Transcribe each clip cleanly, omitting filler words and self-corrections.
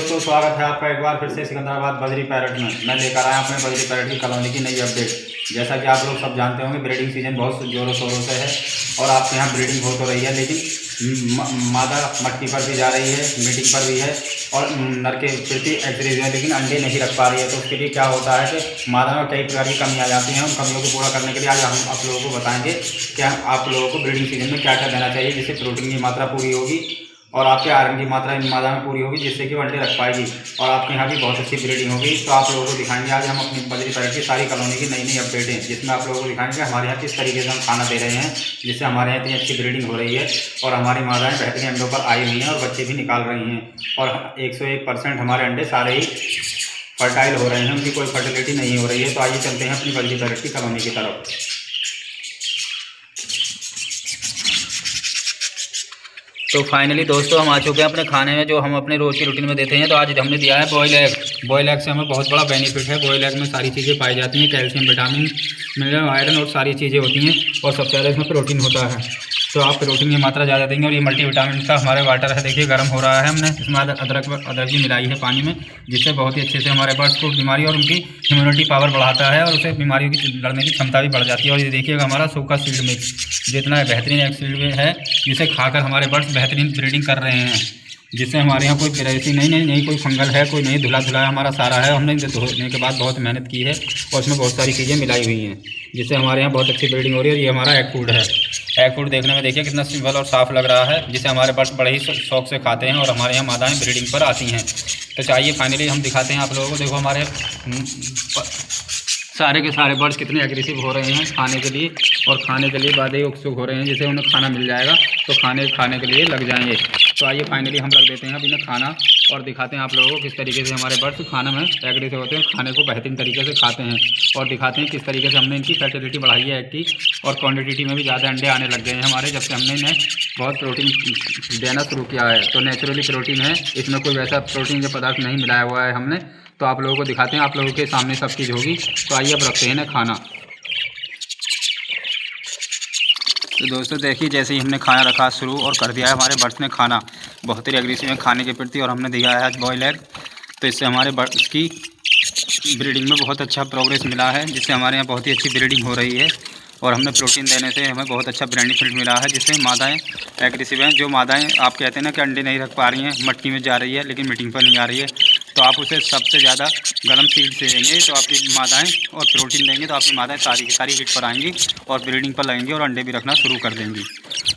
दोस्तों, स्वागत है आपका एक बार फिर से सिकंदराबाद बजरी पैरेट में। मैं लेकर आया अपने बजरी पैरेट की कॉलोनी की नई अपडेट। जैसा कि आप लोग सब जानते होंगे, ब्रीडिंग सीजन बहुत जोरों शोरों से है और आपके यहाँ ब्रीडिंग हो तो रही है, लेकिन मादा मट्टी पर भी जा रही है, मीटिंग पर भी है और नर के प्रति एग्रेसिव है, लेकिन अंडे नहीं रख पा रही है। तो उसके लिए क्या होता है कि मादा में कई प्रकार की कमी आ जाती हैं। उन कमियों को पूरा करने के लिए आज हम आप लोगों को बताएंगे कि आप लोगों को ब्रीडिंग सीजन में क्या क्या देना चाहिए, जिससे प्रोटीन की मात्रा पूरी होगी और आपके आयरन की मात्रा इन मादा में पूरी होगी, जिससे कि वो अंडे रख पाएगी और आपके यहाँ भी बहुत अच्छी ब्रीडिंग होगी। तो आप लोगों को दिखाएंगे आज हम अपनी बजरी पैरेट की सारी कॉलोनी की नई नई अपडेटें, जिसमें आप लोगों को दिखाएंगे हमारे यहाँ किस तरीके से हम खाना दे रहे हैं, जिससे हमारे यहाँ इतनी अच्छी ब्रीडिंग हो रही है और हमारी मादाएँ बेहतरीन अंडों पर आई हुई हैं और बच्चे भी निकाल रही हैं। और 101% हमारे अंडे सारे ही फर्टाइल हो रहे हैं, उनकी कोई फर्टिलिटी नहीं हो रही है। तो आइए चलते हैं अपनी बजरी पैरेट की कॉलोनी की तरफ। तो फाइनली दोस्तों हम आ चुके हैं अपने खाने में, जो हम अपने रोज़ की रूटीन में देते हैं। तो आज हमने दिया है बॉयल एग। बॉयल एग से हमें बहुत बड़ा बेनिफिट है। बॉयल एग में सारी चीज़ें पाई जाती हैं, कैल्शियम, विटामिन, मिनरल, आयरन और सारी चीज़ें होती हैं और सबसे ज़्यादा इसमें प्रोटीन होता है। तो आप प्रोटीन की मात्रा ज़्यादा देंगे। और ये मल्टीविटामिन का हमारे वाटर है, देखिए गर्म हो रहा है। हमने इसमें अदरक भी मिलाई है पानी में, जिससे बहुत ही अच्छे से हमारे बर्ड्स को बीमारी और उनकी इम्यूनिटी पावर बढ़ाता है और उससे बीमारियों की लड़ने की क्षमता भी बढ़ जाती है। और ये देखिएगा हमारा सूखा सीड मिक्स जितना बेहतरीन एक सीड है, जिसे खाकर हमारे बर्ड्स बेहतरीन ब्रीडिंग कर रहे हैं, जिससे हमारे यहाँ कोई ऐसी नहीं कोई फंगल है, कोई नहीं धुला हमारा सारा है। हमने धोने के बाद बहुत मेहनत की है और उसमें बहुत सारी चीज़ें मिलाई हुई हैं, जिससे हमारे यहाँ बहुत अच्छी ब्रीडिंग हो रही है। और ये हमारा एग फूड है। एग फूड देखने में देखिए कितना सिंपल और साफ़ लग रहा है, जिसे हमारे बर्ड्स बड़े ही शौक से खाते हैं और हमारे यहाँ मादाएँ ब्रीडिंग पर आती हैं। तो चाहिए फाइनली हम दिखाते हैं आप लोगों को। देखो हमारे सारे के सारे बर्ड्स कितने एग्रेसिव हो रहे हैं खाने के लिए, और खाने के लिए बाद ही उत्सुक हो रहे हैं, जिसे उन्हें खाना मिल जाएगा तो खाने के लिए लग जाएंगे। तो आइए फाइनली हम रख देते हैं अब इन्हें खाना और दिखाते हैं आप लोगों को किस तरीके से हमारे बर्ड्स खाने में एग्रेसिव होते हैं, खाने को बेहतरीन तरीके से खाते हैं। और दिखाते हैं किस तरीके से हमने इनकी फर्टिलिटी बढ़ाई है एग की, और क्वान्टिटी में भी ज़्यादा अंडे आने लग गए हैं हमारे, जब से हमने इन्हें बहुत प्रोटीन देना शुरू किया है। तो नेचुरली प्रोटीन है, इसमें कोई वैसा प्रोटीन के पदार्थ नहीं मिलाया हुआ है हमने। तो आप लोगों को दिखाते हैं, आप लोगों के सामने सब चीज़ होगी। तो आइए अब रखते हैं ना खाना। तो दोस्तों देखिए, जैसे ही हमने खाना रखा शुरू और कर दिया है हमारे बर्ड्स ने खाना, बहुत ही एग्रेसिव है खाने के प्रति। और हमने दिया है आज बॉयल एग, तो इससे हमारे बर्ड्स की ब्रीडिंग में बहुत अच्छा प्रोग्रेस मिला है, जिससे हमारे यहाँ बहुत ही अच्छी ब्रीडिंग हो रही है। और हमने प्रोटीन देने से हमें बहुत अच्छा बेनिफिट मिला है, जिससे मादाएँ एग्रेसिव हैं। जो मादाएँ आप कहते हैं ना कि अंडे नहीं रख पा रही हैं, मट्टी में जा रही है लेकिन मीटिंग पर नहीं आ रही है, तो आप उसे सबसे ज़्यादा गर्म सीड से देंगे तो आपकी मादाएँ, और प्रोटीन देंगे तो आपकी मादाएँ सारी की सारी हिट पर आएंगी और ब्रीडिंग पर लगेंगी और अंडे भी रखना शुरू कर देंगी।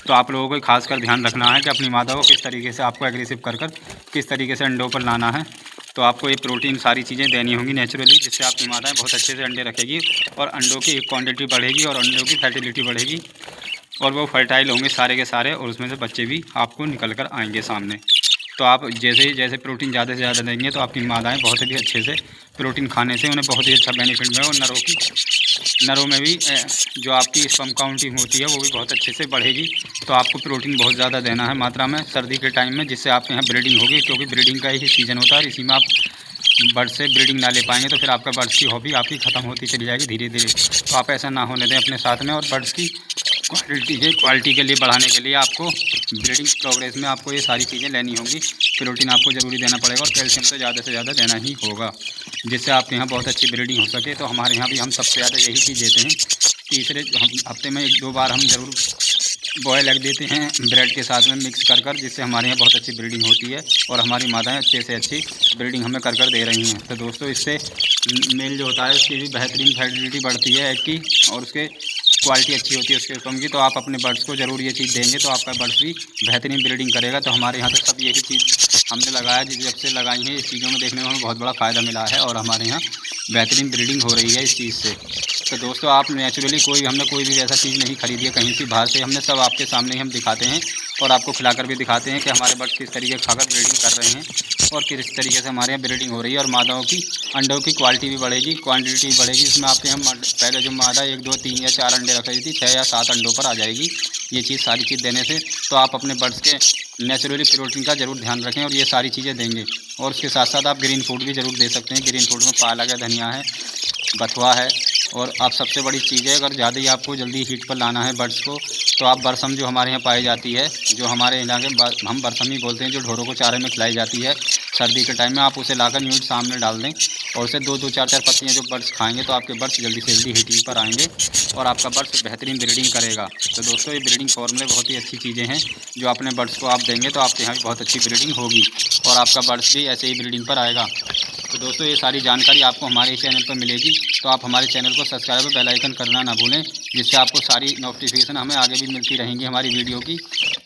तो आप लोगों को खासकर ध्यान रखना है कि अपनी मादा को किस तरीके से आपको एग्रेसिव कर किस तरीके से अंडों पर लाना है। तो आपको ये प्रोटीन सारी चीज़ें देनी होंगी नेचुरली, जिससे आपकी मादाएँ बहुत अच्छे से अंडे रखेगी और अंडों की क्वांटिटी बढ़ेगी और अंडों की फर्टिलिटी बढ़ेगी और वो फर्टाइल होंगे सारे के सारे, और उसमें से बच्चे भी आपको निकल कर आएंगे सामने। तो आप जैसे प्रोटीन ज़्यादा से ज़्यादा देंगे तो आपकी मादाएँ बहुत ही अच्छे से प्रोटीन खाने से उन्हें बहुत ही अच्छा बेनिफिट मिलेगा। और नरों में भी जो आपकी स्पर्म काउंटिंग होती है वो भी बहुत अच्छे से बढ़ेगी। तो आपको प्रोटीन बहुत ज़्यादा देना है मात्रा में सर्दी के टाइम में, जिससे आपके यहाँ ब्रीडिंग होगी, क्योंकि ब्रीडिंग का ही सीज़न होता है। इसी में आप बर्ड से ब्रीडिंग ना ले पाएंगे तो फिर आपका बर्ड्स की हॉबी आपकी ख़त्म होती चली जाएगी धीरे धीरे। तो आप ऐसा ना होने दें अपने साथ में। और बर्ड्स की क्वालिटी के लिए बढ़ाने के लिए आपको ब्रीडिंग प्रोग्रेस में आपको ये सारी चीज़ें लेनी होंगी। प्रोटीन आपको ज़रूरी देना पड़ेगा और कैल्शियम तो ज़्यादा से ज़्यादा देना ही होगा, जिससे आपके यहाँ बहुत अच्छी ब्रीडिंग हो सके। तो हमारे यहाँ भी हम सबसे ज़्यादा यही चीज़ देते हैं। तीसरे हफ्ते में 1-2 बार हम ज़रूर बॉयल एग देते हैं ब्रेड के साथ में मिक्स कर, जिससे हमारे यहाँ बहुत अच्छी ब्रीडिंग होती है और हमारी मादाएँ अच्छे से अच्छी ब्रीडिंग हमें कर दे रही हैं। तो दोस्तों इससे मेल जो होता है उसकी भी बेहतरीन फर्टिलिटी बढ़ती है एग की, और उसके क्वालिटी अच्छी होती है उसके स्पर्म की। तो आप अपने बर्ड्स को ज़रूर ये चीज़ देंगे तो आपका बर्ड्स भी बेहतरीन ब्रीडिंग करेगा। तो हमारे यहाँ तो सब यही चीज़ हमने लगाया, जब से लगाई है इस चीज़ों में देखने में हमें बहुत बड़ा फ़ायदा मिला है और हमारे यहाँ बेहतरीन ब्रीडिंग हो रही है इस चीज़ से। तो दोस्तों आप नेचुरली हमने कोई भी ऐसा चीज़ नहीं खरीदी है कहीं से बाहर से, हमने सब आपके सामने ही हम दिखाते हैं और आपको खिलाकर भी दिखाते हैं कि हमारे बर्ड्स किस तरीके खाकर ब्रीडिंग कर रहे हैं और किस तरीके से हमारे यहाँ ब्रीडिंग हो रही है। और मादाओं की अंडों की क्वालिटी भी बढ़ेगी, क्वांटिटी भी बढ़ेगी। इसमें आपके हम पहले जो मादा 1, 2, 3 या 4 अंडे रख रही थी, 6 या 7 अंडों पर आ जाएगी ये चीज़, सारी चीज़ देने से। तो आप अपने बर्ड्स के नेचुरली प्रोटीन का ज़रूर ध्यान रखें और ये सारी चीज़ें देंगे। और उसके साथ साथ आप ग्रीन फूड भी ज़रूर दे सकते हैं। ग्रीन फूड में पालक है, धनिया है, बथुआ है, और आप सबसे बड़ी चीज़ है, अगर ज़्यादा ही आपको जल्दी हीट पर लाना है बर्ड्स को, तो आप बरसम जो हमारे यहाँ पाई जाती है, जो हमारे इलाके हम बरसम ही बोलते हैं, जो ढोरों को चारे में खिलाई जाती है सर्दी के टाइम में, आप उसे लाकर न्यूट सामने डाल दें और उसे 2-2 4-4 पत्तियाँ जो बर्ड्स खाएंगे तो आपके बर्ड्स जल्दी से जल्दी हीटिंग पर आएंगे और आपका बर्ड्स बेहतरीन ब्रीडिंग करेगा। तो दोस्तों ये ब्रीडिंग फॉर्मूले बहुत ही अच्छी चीज़ें हैं, जो अपने बर्ड्स को आप देंगे तो आपके यहाँ भी बहुत अच्छी ब्रीडिंग होगी और आपका बर्ड्स भी ऐसे ही ब्रीडिंग पर आएगा। तो दोस्तों ये सारी जानकारी आपको हमारे चैनल पर मिलेगी, तो आप हमारे चैनल को सब्सक्राइब और बेल आइकन करना ना भूलें, जिससे आपको सारी नोटिफिकेशन हमें आगे भी मिलती रहेंगी हमारी वीडियो की।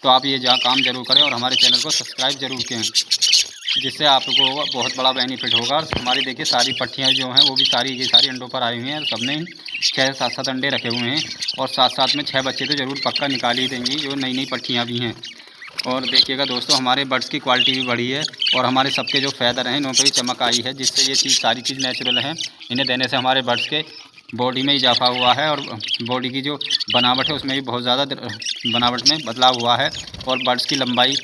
तो आप ये काम ज़रूर करें और हमारे चैनल को सब्सक्राइब ज़रूर करें, जिससे आपको बहुत बड़ा बेनिफिट होगा। और हमारी देखिए सारी पट्टियाँ जो हैं वो भी सारी अंडों पर आई हुई हैं, सबने 6-7 अंडे रखे हुए हैं और साथ में 6 बच्चे तो ज़रूर पक्का निकाल ही देंगी, जो नई पट्टियाँ भी हैं। और देखिएगा दोस्तों हमारे बर्ड्स की क्वालिटी भी बढ़ी है और हमारे सबके जो फैदर हैं इनों पर भी चमक आई है, जिससे ये सारी चीज़ नेचुरल है। इन्हें देने से हमारे बर्ड्स के बॉडी में इजाफा हुआ है और बॉडी की जो बनावट है उसमें भी बहुत ज़्यादा बनावट में बदलाव हुआ है और बर्ड्स की लंबाई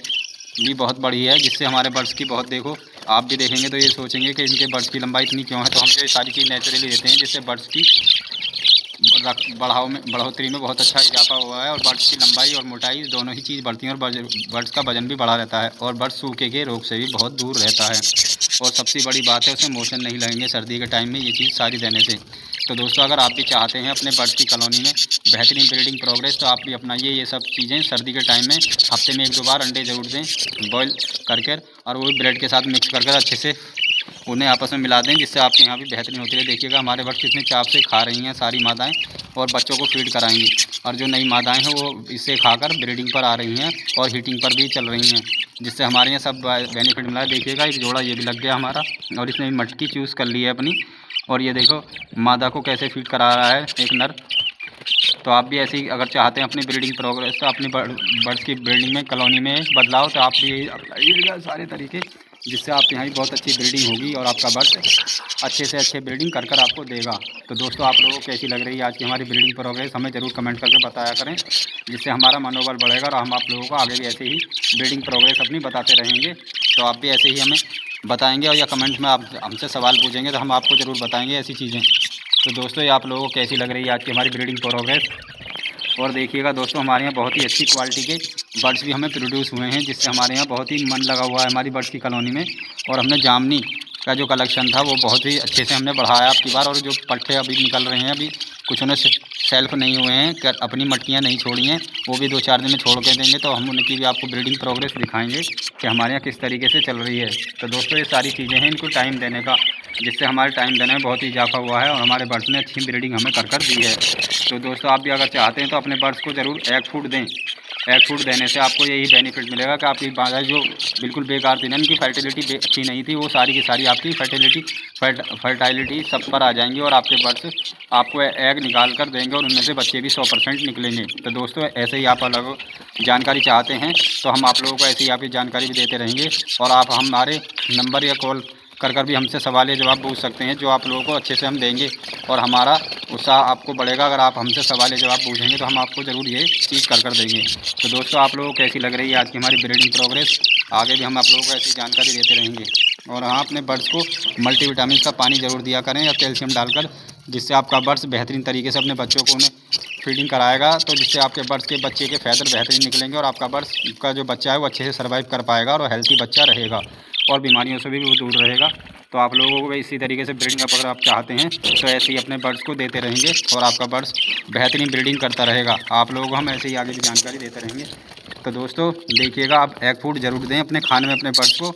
भी बहुत बड़ी है, जिससे हमारे बर्ड्स की बहुत, देखो आप भी देखेंगे तो ये सोचेंगे कि इनके बर्ड्स की लंबाई इतनी क्यों है। तो हम ये सारी चीज़ नेचुरली देते हैं, जिससे बर्ड्स की बढ़ोतरी में बहुत अच्छा इजाफा हुआ है और बर्ड्स की लंबाई और मोटाई दोनों ही चीज़ बढ़ती हैं और बर्ड्स का वजन भी बढ़ा रहता है और बर्ड्स सूखे के रोग से भी बहुत दूर रहता है। और सबसे बड़ी बात है उसे मोशन नहीं लगेंगे सर्दी के टाइम में ये चीज़ सारी देने से। तो दोस्तों अगर आप भी चाहते हैं अपने बर्ड्स की कॉलोनी में बेहतरीन ब्रीडिंग प्रोग्रेस, तो आप भी अपनाइए ये सब चीज़ें सर्दी के टाइम में। हफ्ते में 1-2 बार अंडे ज़रूर दें बॉयल करके और वो ब्रेड के साथ मिक्स कर अच्छे से उन्हें आपस में मिला दें, जिससे आपके यहाँ भी बेहतरीन होती है। देखिएगा हमारे बर्ड्स कितने चाव से खा रही हैं सारी मादाएं और बच्चों को फीड कराएंगी और जो नई मादाएं हैं वो इसे खाकर ब्रीडिंग पर आ रही हैं और हीटिंग पर भी चल रही हैं, जिससे हमारे यहाँ सब बेनिफिट मिला है। देखिएगा एक जोड़ा ये भी लग गया हमारा और इसने भी मटकी चूज़ कर ली है अपनी, और ये देखो मादा को कैसे फीड करा रहा है एक नर। तो आप भी ऐसी अगर चाहते हैं अपनी ब्रीडिंग प्रोग्रेस, तो अपनी बर्ड्स की ब्रीडिंग में कॉलोनी में बदलाव, तो आप भी अपनाइएगा सारे तरीके, जिससे आपके यहाँ भी बहुत अच्छी ब्रीडिंग होगी और आपका बर्ड अच्छे से अच्छे ब्रीडिंग कर आपको देगा। तो दोस्तों आप लोगों को कैसी लग रही है आज की हमारी ब्रीडिंग प्रोग्रेस, हमें ज़रूर कमेंट करके बताया करें, जिससे हमारा मनोबल बढ़ेगा और हम आप लोगों को आगे भी ऐसे ही ब्रीडिंग प्रोग्रेस अपनी बताते रहेंगे। तो आप भी ऐसे ही हमें बताएंगे और या कमेंट में आप हमसे सवाल पूछेंगे तो हम आपको ज़रूर बताएंगे ऐसी चीज़ें। तो दोस्तों ये आप लोगों को कैसी लग रही है आज की हमारी ब्रीडिंग प्रोग्रेस। और देखिएगा दोस्तों हमारे यहाँ बहुत ही अच्छी क्वालिटी के बर्ड्स भी हमें प्रोड्यूस हुए हैं, जिससे हमारे यहाँ बहुत ही मन लगा हुआ है हमारी बर्ड्स की कॉलोनी में। और हमने जामनी का जो कलेक्शन था वो बहुत ही अच्छे से हमने बढ़ाया आपकी बार, और जो पट्टे अभी निकल रहे हैं अभी कुछ उन्हें सेल्फ नहीं हुए हैं, अपनी मटकियाँ नहीं छोड़ी हैं, वो भी 2-4 दिन में छोड़ के देंगे, तो हम उनकी भी आपको ब्रीडिंग प्रोग्रेस दिखाएंगे कि हमारे यहाँ किस तरीके से चल रही है। तो दोस्तों ये सारी चीज़ें हैं इनको टाइम देने का, जिससे हमारे टाइम देने में बहुत ही इजाफा हुआ है और हमारे बर्ड्स ने अच्छी ब्रीडिंग हमें कर दी है। तो दोस्तों आप भी अगर चाहते हैं तो अपने बर्ड्स को ज़रूर एग फूड दें। एग फूड देने से आपको यही बेनिफिट मिलेगा कि आपकी बाज़ार जो बिल्कुल बेकार थी ना, इनकी फर्टिलिटी अच्छी नहीं थी, वो सारी की सारी आपकी फर्टिलिटी सब पर आ जाएंगी और आपके बर्ड्स आपको एग निकाल कर देंगे और उनमें से बच्चे भी 100% निकलेंगे। तो दोस्तों ऐसे ही आप अलग जानकारी चाहते हैं तो हम आप लोगों को ऐसी ही आपकी जानकारी भी देते रहेंगे और आप हमारे नंबर या कॉल कर भी हमसे सवाल या जवाब पूछ सकते हैं, जो आप लोगों को अच्छे से हम देंगे और हमारा उत्साह आपको बढ़ेगा। अगर आप हमसे सवाल या जवाब पूछेंगे तो हम आपको ज़रूर ये चीज़ कर देंगे। तो दोस्तों आप लोगों को कैसी लग रही है आज की हमारी ब्रीडिंग प्रोग्रेस, आगे भी हम आप लोगों को ऐसी जानकारी देते रहेंगे। और हाँ अपने बर्ड्स को मल्टीविटामिन का पानी ज़रूर दिया करें या कैल्शियम डालकर, जिससे आपका बर्ड्स बेहतरीन तरीके से अपने बच्चों को उन्हें फीडिंग कराएगा, तो जिससे आपके बर्ड्स के बच्चे के फैदर बेहतरीन निकलेंगे और आपका बर्ड्स का जो बच्चा है वो अच्छे से सर्वाइव कर पाएगा और हेल्थी बच्चा रहेगा और बीमारियों से भी वो दूर रहेगा। तो आप लोगों को इसी तरीके से ब्रीडिंग अगर आप चाहते हैं तो ऐसे ही अपने बर्ड्स को देते रहेंगे और आपका बर्ड्स बेहतरीन ब्रीडिंग करता रहेगा। आप लोगों को हम ऐसे ही आगे भी जानकारी देते रहेंगे। तो दोस्तों देखिएगा आप एग फूड ज़रूर दें अपने खाने में अपने बर्ड्स को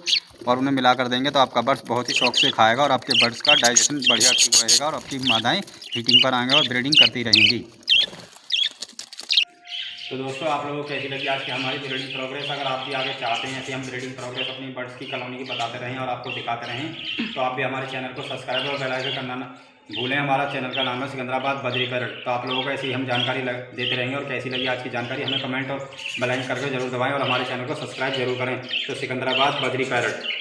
और उन्हें मिला कर देंगे तो आपका बर्ड्स बहुत ही शौक से खाएगा और आपके बर्ड्स का डाइजेशन बढ़िया ठीक रहेगा और आपकी मादाएँ हीटिंग पर आएंगे और ब्रीडिंग करती रहेंगी। तो दोस्तों आप लोगों को कैसी लगी आज की हमारी ब्रीडिंग प्रोग्रेस। अगर आप भी आगे चाहते हैं कि हम ब्रीडिंग प्रोग्रेस अपनी बर्ड्स की कॉलोनी की बताते रहें और आपको दिखाते रहें, तो आप भी हमारे चैनल को सब्सक्राइब और बेल आइकन करना ना भूलें। हमारा चैनल का नाम है सिकंदराबाद बद्री पैरट। तो आप लोगों को ऐसी हम जानकारी देते रहेंगे और कैसी लगी आज की जानकारी हमें कमेंट और बेल आइकन करके जरूर दबाएँ और हमारे चैनल को सब्सक्राइब जरूर करें। तो सिकंदराबाद बद्री पैरट।